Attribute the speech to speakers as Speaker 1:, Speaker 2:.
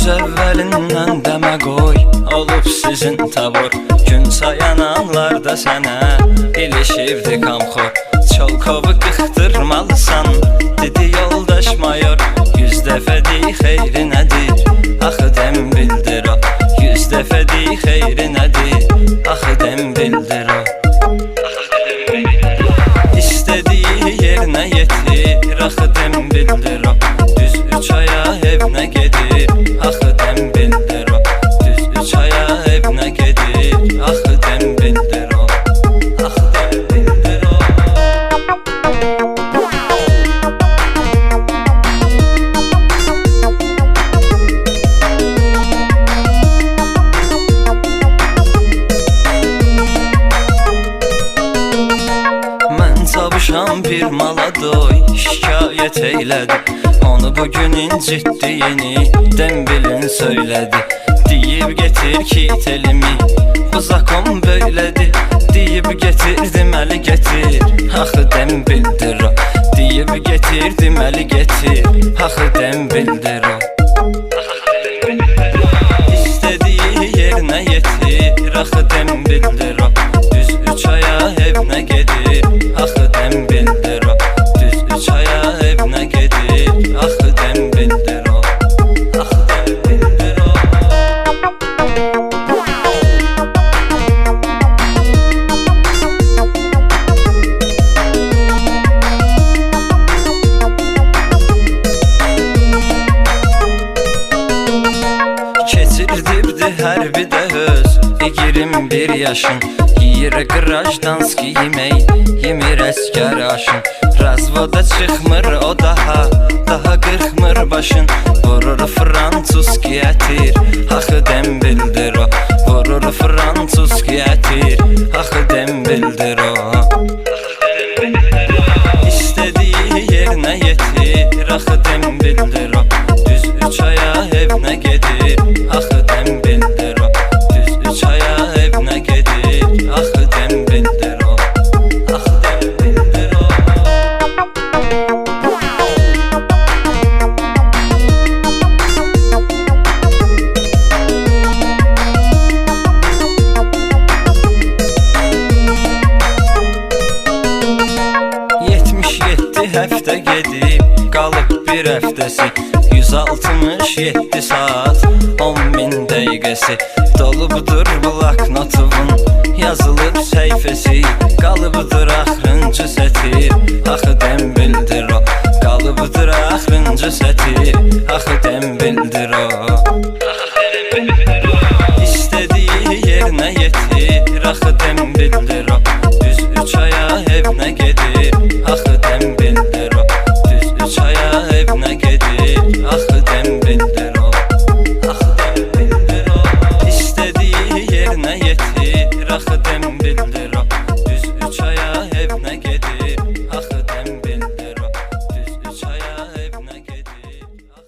Speaker 1: Əvvəlindən demə qoy, olub sizin tavır. Gün sayan anlarda sənə ilişibdi qamxor. Çolkovu qıxdırmalısan, dedi yoldaş mayor. 100 dəfə dey xeyri nədir, axı dem bildir o. 100 dəfə dey xeyri nədir, axı dem bildir o. İstədiyi yerinə yetir, axı dem bildir o. Düz 3 aya evinə gedir, axı dem bildir o. Düz 3 aya evinə gedir, axı dem bildir o. Axı dem bildir o. Mən çalışan bir mala doy, şikayət eylədi. Onu bugün incitdiyini Dembilin söylədi. Deyib getir ki telimi, bu zakon böylədir. Deyib getir deməli getir, axı dem bildir o. Deyib getir deməli getir, axı dem bildir o. İstədiyi yerinə yetir, axı dem bildir o. Düz 3 aya evinə gedir, axı dem bildir o. Düz 3 aya evinə gedir, axı dem bildir o. Axı dem bildir o. Keçirdibdi hərbidə öz 21 yaşın. Yiyir qrajdanski yemək, yemir əskər aşın. Razvoda çıxmır o daha qırxmır başın. Vurur fransuski ətir, axı dem bildir o. Vurur fransuski ətir, axı dem bildir o. İstədiyi yerinə yetir, axı dem bildir o. Düz 3 aya evinə gedir, axı dem bildir o. Düz 3 aya evinə gedir, axı dem bildir o. Axı dem bildir o. Həftə gedib, qalıb bir həftəsi. 167 saat, 10.000 dəqiqəsi. Dolubdur bloknotuvun, yazılıb səhifəsi. Qalıbdır axırıncı sətir, axı dem bildir o. Qalıbdır axırıncı sətir, axı dem bildir o. İstədiyi yerinə yetir, axı dem bildir o. Düz 3 aya evinə gedir,